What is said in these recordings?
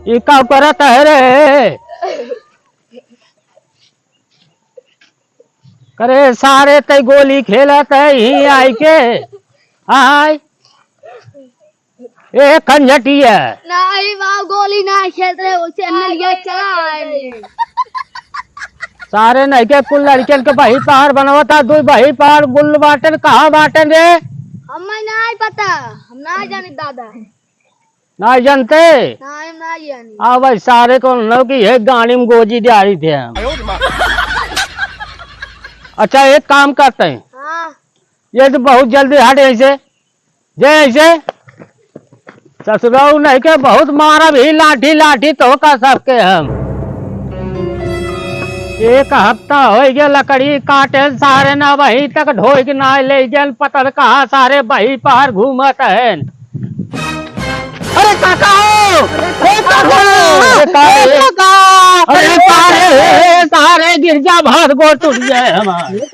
ये का करत है रे? करे सारे ते गोली खेलत है ही आई के आय ए खंजटी है। नहीं वहाँ गोली ना खेल रहे उसे हमने लिया चला सारे नहीं के कुल लड़कियन के बही पहाड़ बनवता दो बही पहाड़ गुल बाटन कहाँ बाटन रे? हमें नहीं पता हम ना जाने दादा ना जानते नहीं ना जाने। आ भाई सारे को लो कि ये गाड़ी में गोजी दिहाड़ी थे हम। अच्छा एक काम करते हैं, हाँ ये तो बहुत जल्दी हट ऐसे जे ऐसे ससुराल नहीं के बहुत मारा भी लाठी लाठी तो का सबके हम। एक हफ्ता हो गया लकड़ी काटे सारे ना वही तक ढोई के ना ले जल पतर कहा सारे बही पहाड़ घूमत है। अरे काका हो, अरे सारे गिरजा भात गो टूट जाए हमारे।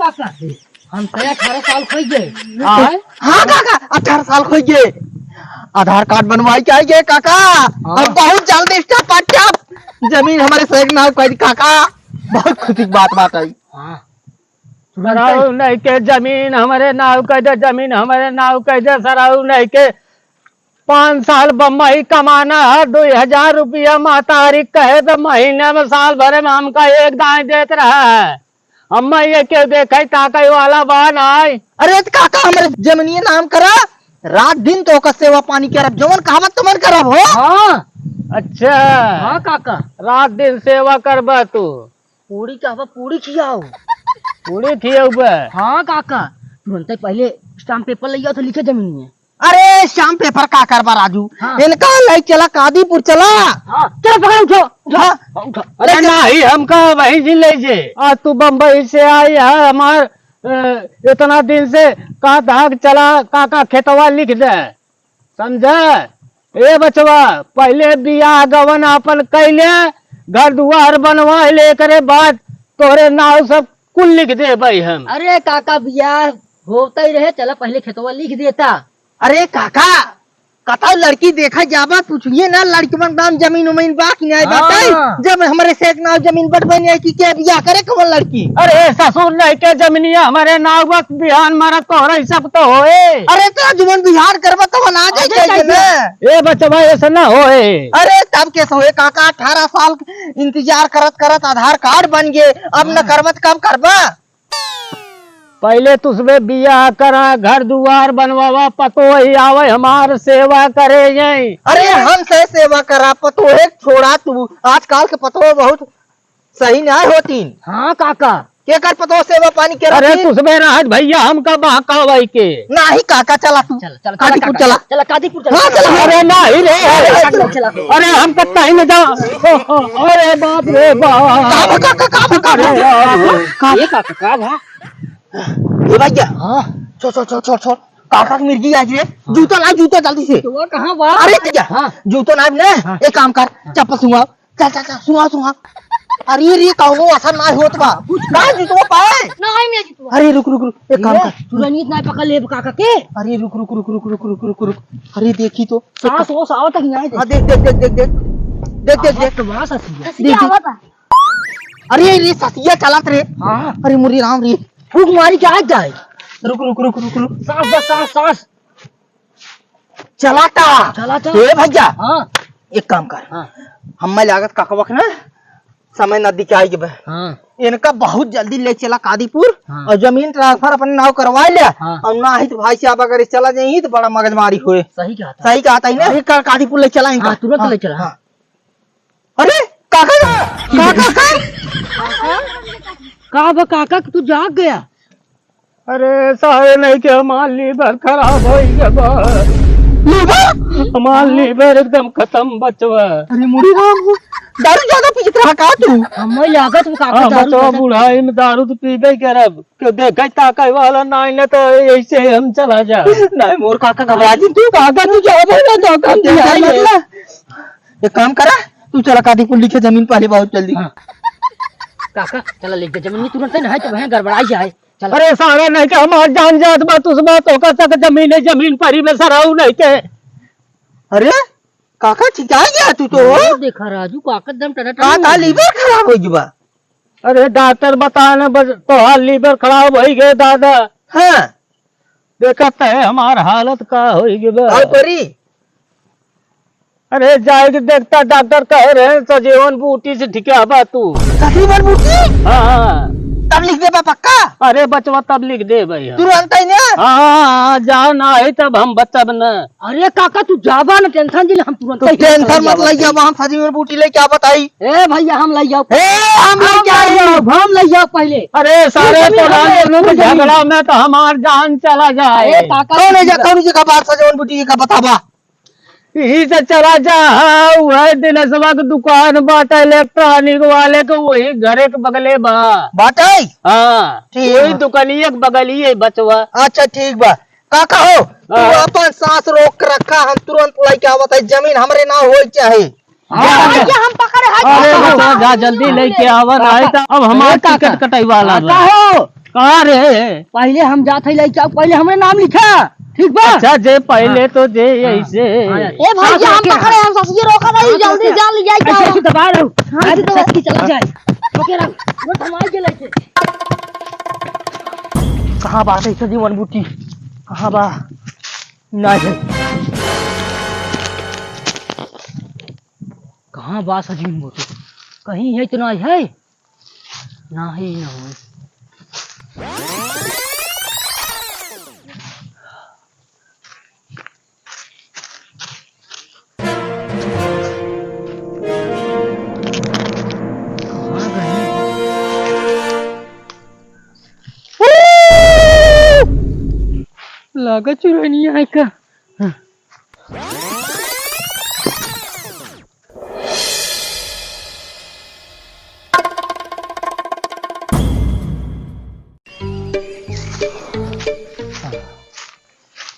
हम 18 साल खोई गए। हाँ काका 18 साल खोई गए। आधार कार्ड बनवाई चाहिए काका। अब बहुत जल्दी स्टेप जमीन हमारे सही नाव कर काका। बहुत खुशी की बात आई। सराऊ नहीं के जमीन हमारे नाव कह दे, जमीन हमारे नाव कह दे। सराऊ नहीं के 5 साल बम्बई कमाना है 2000 रुपया मातारी कहे तो महीने में साल भरे में हमका एक दाएं देते रहा है। अम्मा ये क्यों देखे ताकई वाला बान आए। अरे काका हमारे जमीनिए नाम करा रात दिन तो का सेवा पानी करब जवन कहावत तुमन करब हो। हाँ अच्छा हाँ काका रात दिन सेवा करब तू। पूरी कहवा पूरी खियाओ। पूरी खियाबे। हाँ काका तुरंत पहले स्टाम्प पेपर ले तो लिखे जमीन में। अरे शाम पेपर का करबा राजू। हाँ। इनका ले चला कादीपुर चला। हाँ। चल पकड़ उठो। हाँ। अरे नहीं हमका वहीं से ले जे। आज तू बम्बई से आई है हमार इतना दिन से का धाग चला काका खेतवा लिख दे समझे। ए बचवा पहले बियाह गवन अपन कैले घर दुआर बनवा ले करे बाद तोरे नाव सब कुल लिख दे भाई हम। अरे काका बियाह होता ही रहे चला पहले खेतवा लिख देता। अरे काका कता लड़की देखा जाबा पूछिए ना लड़की मन नाम जमीन उमीन बाकी नहीं बताई। जब हमारे से एक नाव जमीन बटवे नहीं की क्या बियाह करे कौन लड़की। अरे ससुर नहीं के जमीनिया हमारे नाव बस बिहान मारा तोहरा सब तो होए। अरे तो जुमन बिहार करबा तो आ जाए ना। ए बचवा ऐसा ना होए। अरे तब कैसे होए काका 18 साल इंतजार करत करत आधार कार्ड बन गए अब न करबत कब करबा। पहले तुझमें बियाह करा घर दुआर बनवावा पतो ही आवे हमार सेवा करे यही। अरे हम से सेवा करा पतो है छोड़ा तू आजकल के पतो बहुत सही नहीं होती। हाँ काका के कर पतो सेवा पानी के। अरे तुझमें राहत भैया हमका बहकावाई के नहीं काका चला तू चल कादीपुर चला चला कादीपुर चला। हाँ चला। अरे नहीं रे अरे हम पता ही नहीं जा। अरे बाप रे बाप काका ये भैया। हाँ छोड़ काका की मिर्गी आज रे। जूता ला जूता जल्दी से। तो कहाँ बा। अरे भैया हाँ जूता ना ले। हाँ। एक काम कर चप्पल सुंगा चल सुंगा। अरे रे कौनो असर ना होत बा कहाँ जूता पाए। नहीं मैं जीतूंगा। अरे रुक एक काम कर तुरंत ना पकड़ ले काका के। अरे रुक अरे देखी तो सांस वो साव तक नहीं। हां देख तो बड़ा ससिया। अरे रे ससिया चलत रे। हां अरे मुरी राम रे फूक मारी के आ जाए। रुक सांस चलाता ए भैया। हाँ एक काम कर। हाँ हम लागत काका वक्त ना समय नदी के आई के। हाँ इनका बहुत जल्दी ले चला कादीपुर। हाँ। और जमीन ट्रांसफर अपने नाव करवा लिया। हाँ। और ना ही तो भाई साहब अगर चला जाए तो बड़ा मगजमारी हुए। सही कहा था ना कादीपुर ले चला इनका। हाँ, तुरंत ले चला। हाँ। अरे काका तू जाग गया। अरे सारे नहीं के हमार लीवर खराब हो गया। हमार लीवर एकदम खत्म बचवा। अरे मुड़ी राम दारू ज्यादा पीत रहा का तू। हम लागत काका दारू बुढ़ाई में दारू तो पीबे करब क्यों देखे ताकई वाला नहीं ले तो ऐसे हम चला जा। नहीं मोर काका घबरा जी तू काका तू जाबे ना तो काम दिया। एक काम करा तू चला कादीपुर लिखे जमीन पहले बहुत जल्दी। काका चला लिख दे जमीन तुरंत नहीं तो वहां गड़बड़ाई जाए। अरे सारे नहीं के हमार जान जात बात उस बात होकर तक जमीन पर ही में सराऊ नहीं के। अरे काका ठीक आ गया तू तो देखा राजू काका दम काका लीवर खराब हो गया। अरे डॉक्टर बताने बस तो लीवर खराब हो गए दादा। हाँ देखते है हमार हालत का हो गया। और करी अरे जाएगी देखता डॉक्टर कह रहे हैं सजीवन बूटी से ठिका बा तू। तकरीबन बूटी हाँ तब लिख दे पक्का। अरे बचवा तब लिख दे भैया। तुरंत ही ना। हाँ जा ना है तब हम बचब न। अरे काका तू जाबा न टेंशन दिले हम तुरंत। तो टेंशन मत लइया वहां सजीवन बूटी ले क्या बताई। ए भैया हम ले जाओ। हम लेके आए हम ले जाओ पहले। अरे सारे तो झगड़ा में तो हमार जान चला जाए। कौन जगह बात सजीवन बूटी का बतावा। यही से चला जा। वही दिनेशवा की दुकान बाटा इलेक्ट्रॉनिक वाले को वही घरे के बगले बा बाटाई। हाँ ठीक वही बा। दुकानिया के बगलिए बचवा। अच्छा ठीक बा काका हो तू अपन सांस रोक के रखा हम तुरंत लेके आवत है जमीन हमरे ना होई चाहे। भैया हम पकड़े अरे हैं। बचवा जा जल्दी लेके आवन आए तो अब हमारा टिकट कटाई वाला बा। कहाँ रे पहले हम जाते लेके आओ, पहले हमारे नाम लिखा ठीक बा। अच्छा जे पहले तो जे ऐसे ए भैया हम पकड़े हम ससुर रोका नहीं जल्दी जल्दी जाए ऐसे दबा रहो हाँ, आज तो- तो सच्ची चला जाए ओके रहो वो थमाई के लेके कहां बात है सजीवन बूटी कहां बा नहीं कहां बा सजीवन बूटी कहीं है तो नहीं है नहीं ना हो लगा चुरानी है का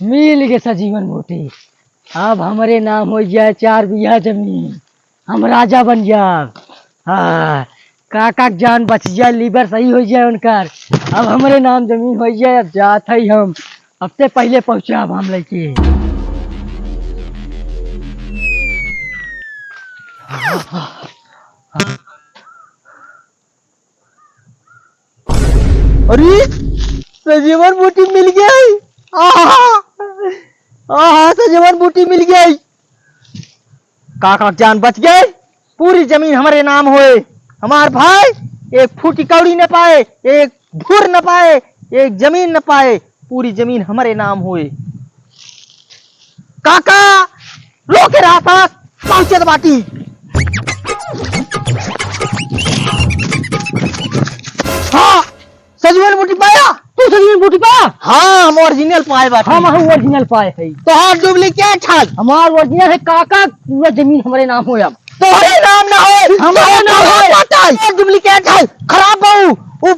मिल गए सजीवन बूटी अब हमारे नाम हो जाए 4 बीघा जमीन हम राजा बन जाए। हाँ काका के जान बच जाए लीवर सही हो जाए उनकर अब हमारे नाम जमीन हो जाए। अब जात है हम अब से पहले पहुंचा अब हम लेके अरे सजीवन बूटी मिल गई। सजीवन बूटी मिल गई। काका जान बच गए पूरी जमीन हमारे नाम होए। हमार भाई एक फूटी कौड़ी न पाए एक धुर न पाए एक जमीन न पाए पूरी जमीन हमारे नाम होए। काका रोके रास्ता पहुंचे बाटी। हाँ सजीवन बूटी पाया। तू सजीवन बूटी पा हाँ हम ओरिजिनल पाए बाटी। हम ओरिजिनल पाए है तो हाँ डुप्लीकेट छाल हमार ओरिजिनल है काका पूरा जमीन हमारे नाम हो अब तोहरे नाम ना हो हमारे नाम हो डुप्लीकेट है खराब बहु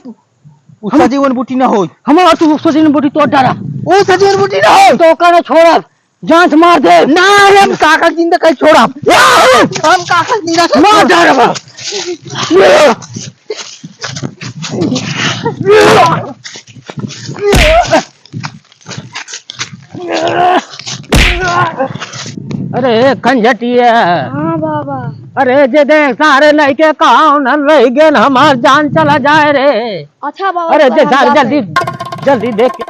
उ सजीवन बूटी ना हो। हमारा तू सजीवन बूटी तोड़ डाला उ सजीवन बूटी ना हो तो कहना छोड़ा जान से मार दे ना हम काका जिंदा कहीं छोड़ा हम काका जिंदा मार डाला अरे खंजटिया। हाँ बाबा अरे जे देख सारे लड़के कहाँ न रह गए हमार जान चला जाए रे। अच्छा बाबा अरे तो जे हम सारे जाते जल्दी हैं। जल्दी देख के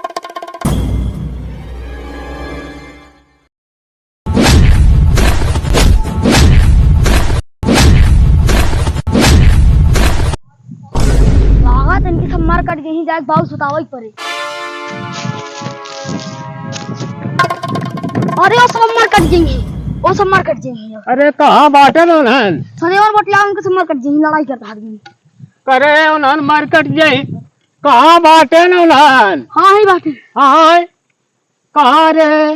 लागत इनकी सब मार कट गई जाए बहुत सुतावा ही पड़े। अरे वो सब मार कट जाएंगे वो सब मार कट जाएंगे। अरे कहाँ बाटे उन्हन सदैव बटला उनके सब मार कट जाएंगे लड़ाई करता आदमी। करे उन्हन मार्केट जाई कहाँ बाटे उन्हन। हाँ ही बात है। हाँ कहाँ रे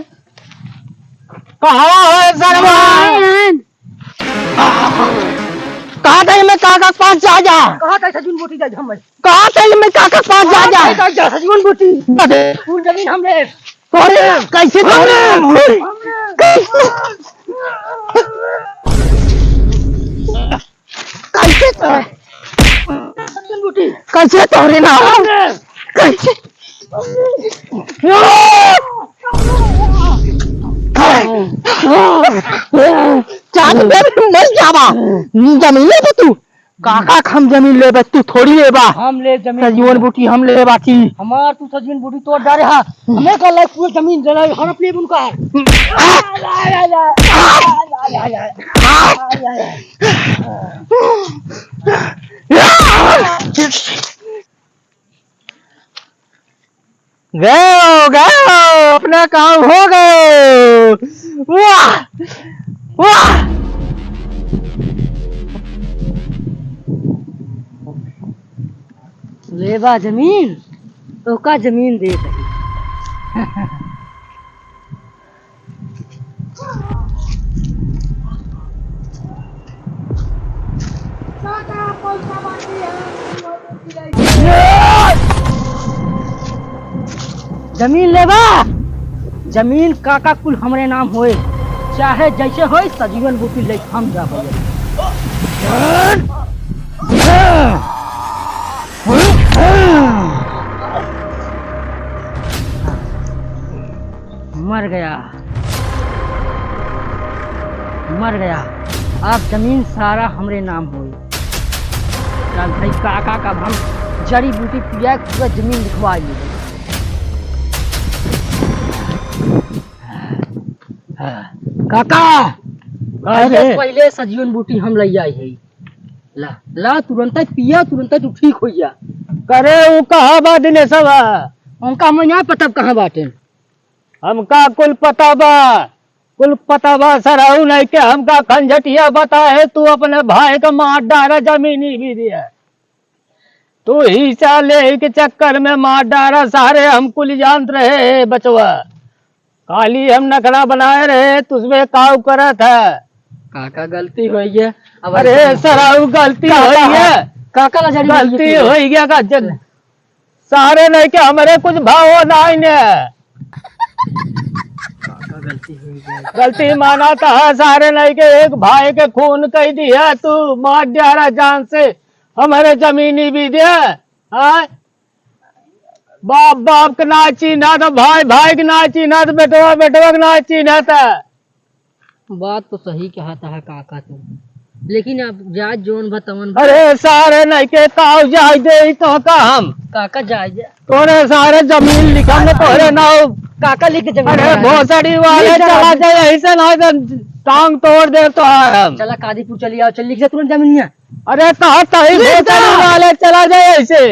कहाँ है सरवा कहाँ थे मैं काका के पास जा जा। कहा था सजीवन बूटी जा हम कहाँ थे मैं काका के पास जा जा। सजीवन बूटी अरे पूरी जमीन हमने तोरे कैसे तोरे कैसे तोरे सजीवन बूटी कैसे तोरे ना कैसे मर जावा जमीन ले तू काका हम जमीन ले तू थोड़ी लेबा हम ले जमीन सजीवन बूटी हम ले बाकी हमार तू सजीवन बूटी तोड़ डाले हा हमें कल लाइफ पूरी जमीन दे रहा हड़प ले उनका गए अपना काम हो गए वाह वाह लेबा जमीन तो का जमीन दे दही जमीन लेबा जमीन काका कुल हमरे नाम होए चाहे जैसे होए सजीवन बूटी ले हम जा मर गया मर गया अब जमीन सारा हमरे नाम होए चल भाई काका का हम जड़ी बूटी पिया पूरा जमीन लिखवा लिए काका अरे पहले सजीवन बूटी हम ले आई है ला ला तुरंत पिया तुरंत तू ठीक हो जा करे वो कहा बा दिने सब उनका हमें यहाँ पता कहाँ बाटे हमका कुल पता बा सराऊ नहीं के हमका खंजटिया बता है तू अपने भाई का मार डारा जमीनी भी दिया तू हिस्सा ले के चक्कर में मार डारा सारे हम कुल जानते रहे बचवा खाली हम नखरा बनाए रहे तुझमें काव करा था काका गलती हो गया अब अरे सराऊ गलती हो है काका ला जड़ी गलती हो गया का जन सारे नहीं के हमारे कुछ भाव नहीं ने काका गलती हो गया गलती माना था सारे नहीं के एक भाई के खून कह दिया तू मार दिया जान से हमारे जमीनी भी दिया हाँ बाप बाप के ना चीना तो भाई भाई के ना चीना तो बेटवा बेटवा के ना चीना था बात तो सही कहता है काका तू लेकिन अब जाज जोन भतवन अरे सारे नहीं के ताव जाय दे तो का हम काका जायज तोरे सारे जमीन लिखा में तोरे नाव काका लिख जमीन अरे भोसड़ी वाले चला जाए ऐसे ना तो टांग तोड़ दे तो हम चला कादीपुर चली आओ चल लिख जा तुरंत जमीन अरे कहा भोसड़ी वाले चला जाए ऐसे